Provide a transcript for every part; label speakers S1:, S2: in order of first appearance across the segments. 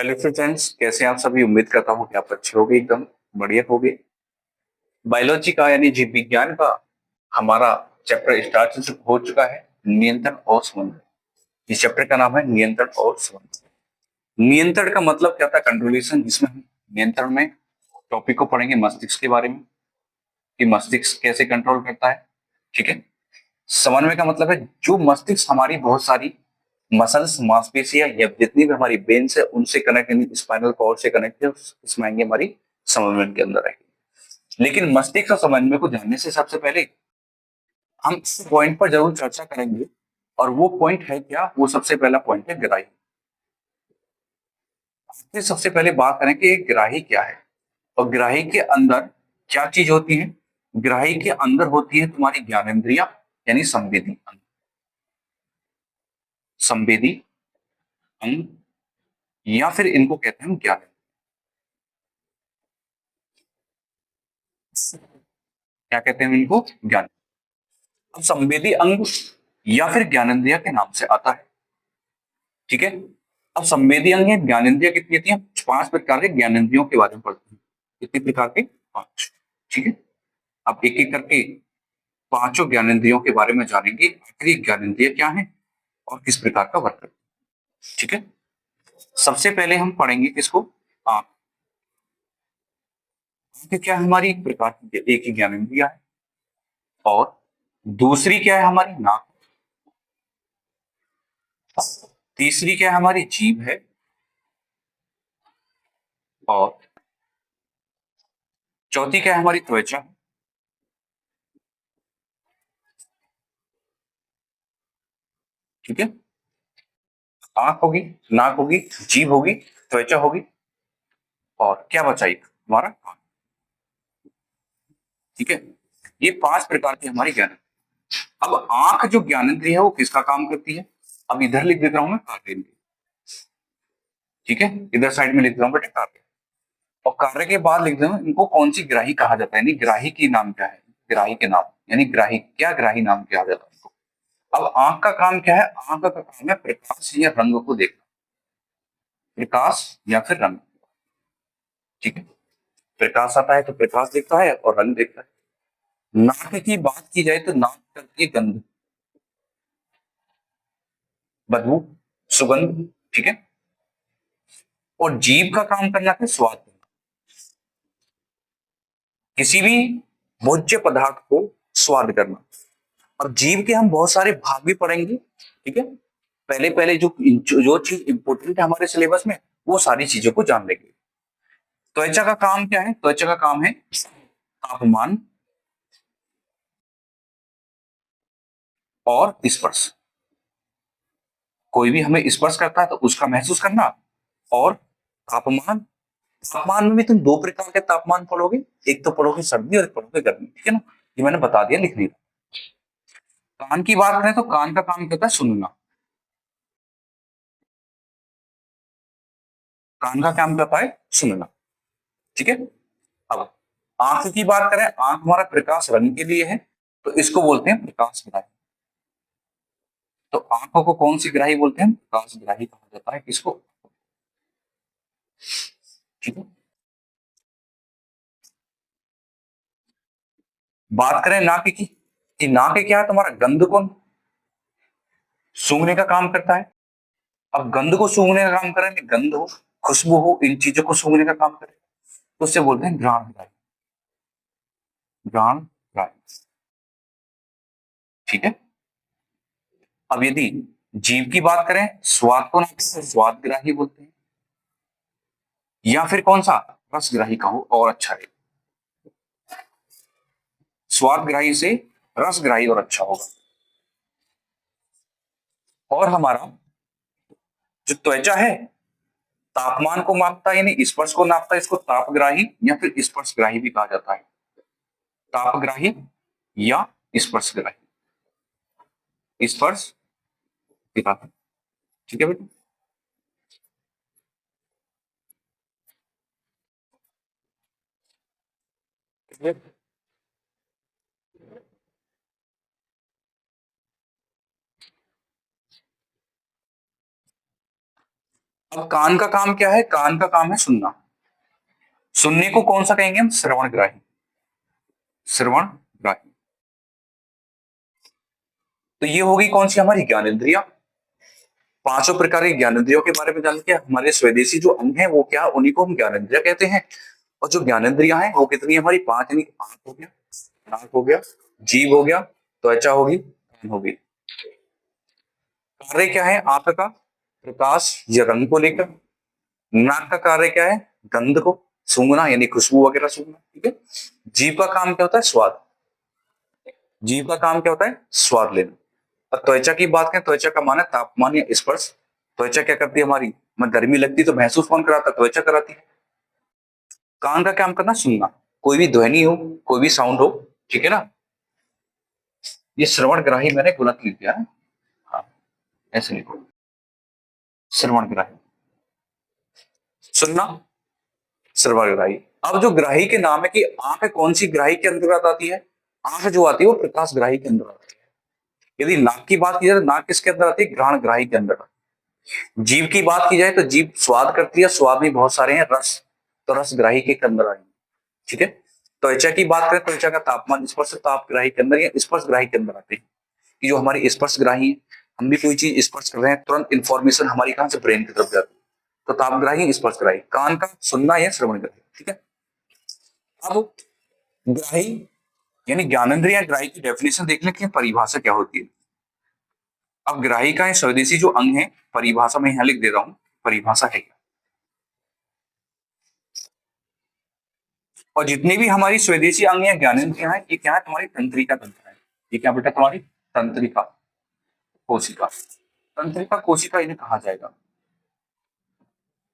S1: Hello friends, कैसे हैं आप सभी। उम्मीद करता हूँ कि आप अच्छे होंगे, एकदम बढ़िया होंगे। बायोलॉजी का यानी जीव विज्ञान का हमारा चैप्टर स्टार्ट हो चुका है, नियंत्रण और संबंध। इस चैप्टर का नाम है नियंत्रण और संबंध। नियंत्रण का मतलब क्या था? कंट्रोलेशन, जिसमें हम नियंत्रण में टॉपिक को पढ़ेंगे मस्तिष्क के बारे में, कि मस्तिष्क कैसे कंट्रोल करता है। ठीक है। समन्वय का मतलब है जो मस्तिष्क हमारी बहुत सारी मसल्स, मांसपेशियां या जितनी भी हमारी बेन्स है उनसे कनेक्ट, यानी स्पाइनल कॉर्ड से कनेक्ट है, उसमें आएंगे हमारी समन्वय के अंदर आएंगे। लेकिन मस्तिष्क और समन्वय को जानने से सबसे पहले हम इस पॉइंट पर जरूर चर्चा करेंगे, और वो पॉइंट है क्या? वो सबसे पहला पॉइंट है ग्राही। फिर सबसे पहले बात करें कि ग्राही क्या है, और ग्राही के अंदर क्या चीज होती है। ग्राही के अंदर होती है तुम्हारी ज्ञानेंद्रिया, यानी संवेदी अंग। संवेदी अंग, या फिर इनको कहते हैं हम ज्ञान। क्या कहते हैं इनको? ज्ञान। अब संवेदी अंग या फिर ज्ञानेंद्रिया के नाम से आता है। ठीक है। अब संवेदी अंग है, ज्ञानेंद्रिया कितनी होती है? 5 प्रकार के ज्ञानेंद्रियों के बारे में पढ़ते हैं। कितने प्रकार के? 5। ठीक है। अब एक एक करके पांचों ज्ञानेंद्रियों के बारे में जानेंगे, आखिर ये ज्ञानेंद्रिय क्या है और किस प्रकार का वर्क करते हैं। ठीक है। सबसे पहले हम पढ़ेंगे किसको? आंख। आंख क्या है? हमारी एक प्रकार की एक ही ज्ञानेंद्रिया है। और दूसरी क्या है? हमारी नाक। तीसरी क्या है? हमारी जीभ है। और चौथी क्या है? हमारी त्वचा। ठीक है। आंख होगी, नाक होगी, जीभ होगी, त्वचा होगी, और क्या बचा? एक हमारा कान। ठीक है। ये 5 प्रकार की हमारी ज्ञान। अब आंख जो ज्ञानेंद्रिय है वो किसका काम करती है? अब इधर लिख देता हूं मैं कार्य। ठीक है। इधर साइड में लिख देता हूं बेटा कार्य। और कार्य के बाद लिख देता हूं इनको कौन सी ग्राही कहा जाता है, यानी ग्राही की नाम क्या है। ग्राही के नाम, यानी ग्राही क्या, ग्राही नाम कहा जाता है इनको। अब आंख का काम क्या है? आंख का काम है प्रकाश या रंग को देखना। प्रकाश या फिर रंग। ठीक है। प्रकाश आता है तो प्रकाश देखता है और रंग देखता है। नाक की बात की जाए तो नाक करती है गंध, बदबू, सुगंध। ठीक है। और जीभ का काम करना है स्वाद करना। किसी भी भोज्य पदार्थ को स्वाद करना। और जीभ के हम बहुत सारे भाग भी पढ़ेंगे। ठीक है। पहले पहले जो चीज इंपोर्टेंट है हमारे सिलेबस में, वो सारी चीजों को जान लेंगे। त्वचा का काम क्या है? त्वचा का काम है तापमान और स्पर्श। कोई भी हमें स्पर्श करता है तो उसका महसूस करना। और तापमान, तापमान में भी तुम 2 प्रकार के तापमान पढ़ोगे। एक तो पढ़ोगे सर्दी और एक पढ़ोगे गर्मी। ठीक है ना। ये मैंने बता दिया, लिख लिया। कान की बात करें तो कान का काम करता है सुनना। कान का काम करता है सुनना। ठीक है। अब आंख की बात करें, आंख हमारा प्रकाश रंग के लिए है, तो इसको बोलते हैं प्रकाश ग्राही। तो आंखों को कौन सी ग्राही बोलते हैं? प्रकाश ग्राही कहा जाता है। किसको? ठीक है। बात करें नाक की, कि नाक क्या है? तुम्हारा गंध को सूंघने का काम करता है। अब गंध को सूंघने का काम करें, गंध हो, खुशबू हो, इन चीजों को सूंघने का काम करे, तो उससे बोलते हैं घ्राण ग्राही। घ्राण ग्राही। ठीक है। अब यदि जीभ की बात करें, स्वाद को नाक से स्वाद ग्राही बोलते हैं, या फिर कौन सा? रस ग्राही कहो और अच्छा है। स्वाद ग्राही से रस ग्राही और अच्छा होगा। और हमारा जो त्वचा है, तापमान को मापता है, यानी स्पर्श को नापता है, इसको तापग्राही या फिर स्पर्शग्राही भी कहा जाता है। तापग्राही या स्पर्शग्राही। स्पर्श ग्राही। ठीक है बेटा। अब कान का काम क्या है? कान का काम है सुनना। सुनने को कौन सा कहेंगे हम? श्रवण ग्राही। श्रवण ग्राही। तो ये होगी कौन सी हमारी ज्ञानेंद्रिया। पांचों प्रकार की ज्ञानेंद्रियों के बारे में जान के हमारे स्वदेशी जो अंग है वो क्या, उन्हीं को हम ज्ञानेंद्रिया कहते हैं। और जो ज्ञानेंद्रिया है वो कितनी है हमारी? पांच, यानी आंख हो गया, नाक हो गया, जीभ हो गया, त्वचा होगी, कान होगी। कार्य क्या है आंख का? प्रकाश या रंग को लेकर। नाक का कार्य क्या है? गंध को सूंघना, यानी खुशबू वगैरह सूंघना। ठीक है। जीभ का काम क्या होता है? स्वाद। जीभ का काम क्या होता है? स्वाद लेना। और त्वचा की बात करें, त्वचा का माना तापमान या स्पर्श। त्वचा क्या करती है हमारी? मैं गर्मी लगती तो महसूस कौन कराता? त्वचा कराती है। कान का काम करना सुनना, कोई भी ध्वनि हो, कोई भी साउंड हो। ठीक है ना। ये श्रवण ग्राही मैंने गलत लिख दिया है। हाँ, ऐसे लिखो, श्रवण ग्राही। सुनना, श्रवण ग्राही। अब जो ग्राही के नाम है कि आंख कौन सी ग्राही के अंतर्गत आती है? आंख जो आती है वो प्रकाश ग्राही के अंदर आती है। यदि नाक की बात की जाए तो नाक किसके अंदर आती है? घ्राण ग्राही के अंदर। जीभ की बात की जाए तो जीभ स्वाद करती है, स्वाद में बहुत सारे हैं, रस, तो रस ग्राही के अंदर आएंगे। ठीक है। त्वचा की बात करें, त्वचा का तापमान स्पर्श ताप ग्राही के अंदर या स्पर्श ग्राही के अंदर आते हैं। कि जो हमारी स्पर्श ग्राही है, हम भी कोई चीज स्पर्श कर रहे हैं, तुरंत इंफॉर्मेशन हमारी कहां से? ब्रेन की तरफ जाती है। तो तापग्राही, स्पर्श ग्राही। कान का सुनना या श्रवण ग्राही। ठीक है। अब ग्राही यानी ज्ञानेंद्रिय ग्राही की डेफिनेशन देख लें कि परिभाषा क्या होती है। अब ग्राही का स्वदेशी जो अंग है, परिभाषा में यहां लिख दे रहा हूं, परिभाषा है क्या। और जितने भी हमारी स्वदेशी अंग या ज्ञानेंद्रियां हैं, ये क्या है? तुम्हारी तंत्रिका तंत्र है। ये क्या बेटा? तुम्हारी तंत्रिका कोशिका। तंत्रिका कोशिका इन्हें कहा जाएगा।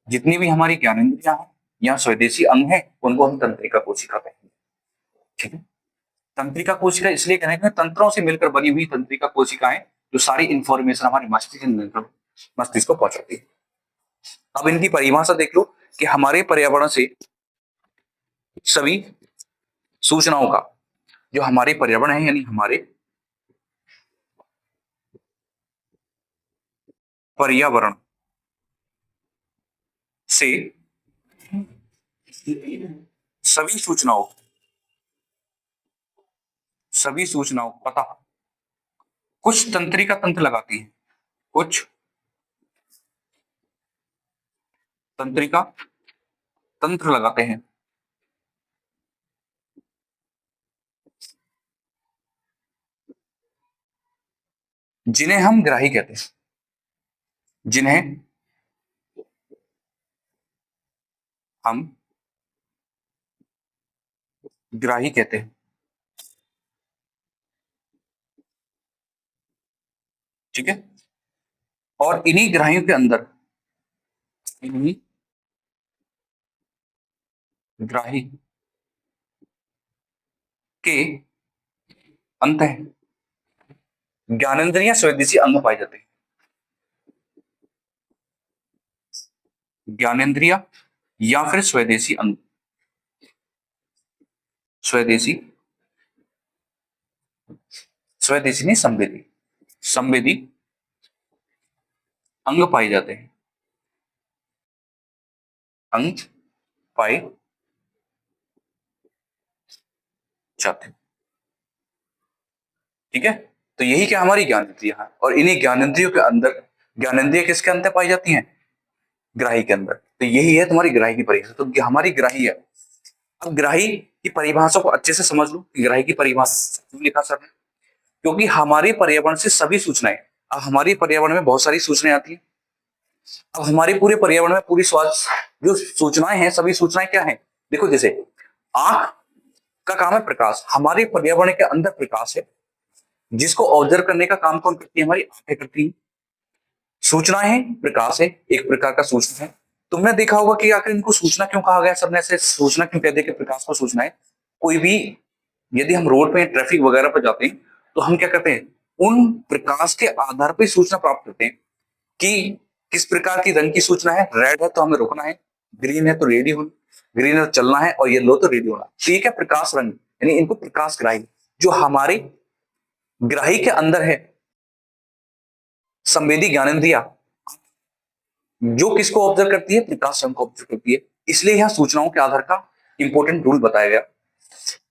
S1: जितनी भी हमारी ज्ञानेंद्रियां हैं या स्वदेशी अंग है, उनको हम तंत्रिका कोशिका कहेंगे। ठीक है। तंत्रिका कोशिका इसलिए कहेंगे, तंत्रों से मिलकर बनी हुई तंत्रिका कोशिकाएं जो सारी इंफॉर्मेशन हमारे मस्तिष्क को पहुंचाती है। अब इनकी परिभाषा देख लो कि हमारे पर्यावरण से सभी सूचनाओं का, जो हमारे पर्यावरण है यानी हमारे पर्यावरण से सभी सूचनाओं, सभी सूचनाओं को पता कुछ तंत्रिका तंत्र लगाती है, कुछ तंत्रिका तंत्र लगाते हैं, जिन्हें हम ग्राही कहते हैं। जिन्हें हम ग्राही कहते हैं। ठीक है। और इन्हीं ग्राहियों के अंदर, इन्हीं ग्राही के अंत है ज्ञानेंद्रिय स्वदेशी अंग पाए जाते हैं। ज्ञानेंद्रिय या फिर स्वदेशी अंग, स्वदेशी, स्वदेशी नहीं संवेदी, संवेदी अंग पाए जाते हैं। अंग पाए जाते हैं। ठीक है। तो यही क्या हमारी ज्ञानेंद्रियां हैं। और इन्हीं ज्ञानेंद्रियों के अंदर, ज्ञानेंद्रिय किसके अंदर पाई जाती हैं? ग्राही के अंदर। तो यही है तुम्हारी ग्राही की परिभाषा। तो हमारी ग्राही है। अब ग्राही की परिभाषा को अच्छे से समझ लो कि ग्राही की परिभाषा क्यों लिखा सर ने? क्योंकि हमारे पर्यावरण से सभी सूचनाएं, अब हमारे पर्यावरण में बहुत सारी सूचनाएं आती हैं। अब हमारे पूरे पर्यावरण में पूरी जो सूचनाएं हैं, सभी सूचनाएं क्या हैं? देखो, जैसे आंख का काम है प्रकाश, हमारे पर्यावरण के अंदर प्रकाश है, जिसको ऑब्जर्व करने का काम कौन करती है? हमारी आंखें करती हैं। सूचनाएं हैं, प्रकाश है, एक प्रकार का सूचना है। तुमने देखा होगा कि आखिर इनको सूचना क्यों कहा गया? सबने ऐसे सूचना क्यों कहते हैं कि प्रकाश को सूचना है? कोई भी, यदि हम रोड पे ट्रैफिक वगैरह पर जाते हैं तो हम क्या करते हैं? उन प्रकाश के आधार पर सूचना प्राप्त करते हैं कि किस प्रकार की रंग की सूचना है। रेड है तो हमें रुकना है, ग्रीन है तो रेडी होना, ग्रीन है तो चलना है, और येलो तो रेडी होना। ठीक है। प्रकाश रंग यानी इनको प्रकाश ग्राही, जो हमारे ग्राही के अंदर है, संवेदी ज्ञानेंद्रिया जो किसको ऑब्जर्व करती है? प्रकाश स्वयं को ऑब्जर्व करती है। इसलिए यहाँ सूचनाओं के आधार का इंपॉर्टेंट रूल बताया गया।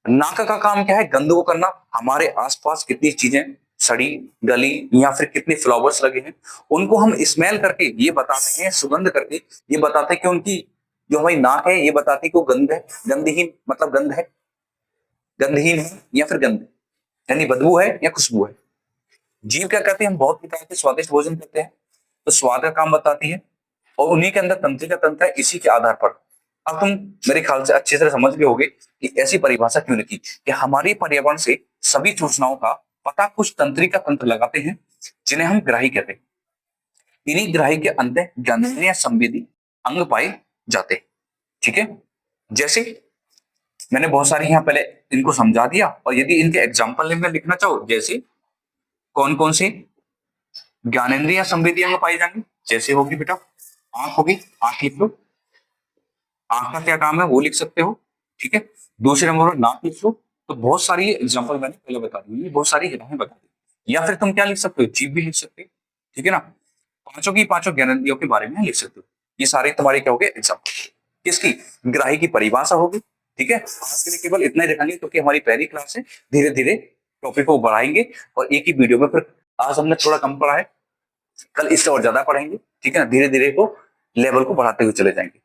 S1: नाक का काम क्या है? गंध को करना। हमारे आसपास कितनी चीजें सड़ी गली या फिर कितने फ्लावर्स लगे हैं, उनको हम स्मेल करके ये बताते हैं, सुगंध करके ये बताते हैं कि उनकी जो हमारी नाक है ये बताती है कि वो गंध है, गंधहीन मतलब गंध है, गंधहीन है या फिर गंध यानी बदबू है या खुशबू है। जीव क्या करते हैं? हम बहुत प्रकार के स्वादिष्ट भोजन करते हैं, तो स्वाद का काम बताती है, और उन्हीं के अंदर तंत्रिका तंत्र है। इसी के आधार पर अब तुम मेरे ख्याल से अच्छी तरह समझ गए होगे कि ऐसी परिभाषा क्यों लिखी कि हमारे पर्यावरण से सभी सूचनाओं का पता कुछ तंत्रिका तंत्र लगाते हैं, जिन्हें हम ग्राही कहते हैं। इन्हीं ग्राही के अंदर ज्ञानेंद्रिय संवेदी अंग पाए जाते हैं। ठीक है, जैसे मैंने बहुत सारी यहाँ पहले इनको समझा दिया, और यदि इनके एग्जाम्पल में लिखना चाहो, जैसे कौन कौन से ज्ञानेंद्रिय संवेदी अंग पाए जाएंगे, जैसे होगी बेटा आंख होगी, आंख लिख लो, आंख का क्या काम है वो लिख सकते हो। ठीक है, दूसरे नंबर पर नाक लिख लो। तो बहुत सारी एग्जांपल मैंने पहले बता दी, बहुत सारी हिदायतें बता दी। या फिर तुम क्या लिख सकते हो? जीभ भी लिख सकते हो। ठीक है ना, पांचों की पांचों ज्ञानेंद्रियों के बारे में लिख सकते हो। ये सारे तुम्हारे क्या हो गए? एग्जाम्पल। किसकी? ग्राही की परिभाषा होगी। ठीक है, आज के लिए केवल इतना ही रखेंगे क्योंकि हमारी पहली क्लास है। धीरे धीरे टॉपिक को बढ़ाएंगे और एक ही वीडियो में, फिर आज हमने थोड़ा कम पढ़ा है, कल इससे और ज्यादा पढ़ेंगे। ठीक है ना, धीरे धीरे को लेवल को बढ़ाते हुए चले जाएंगे।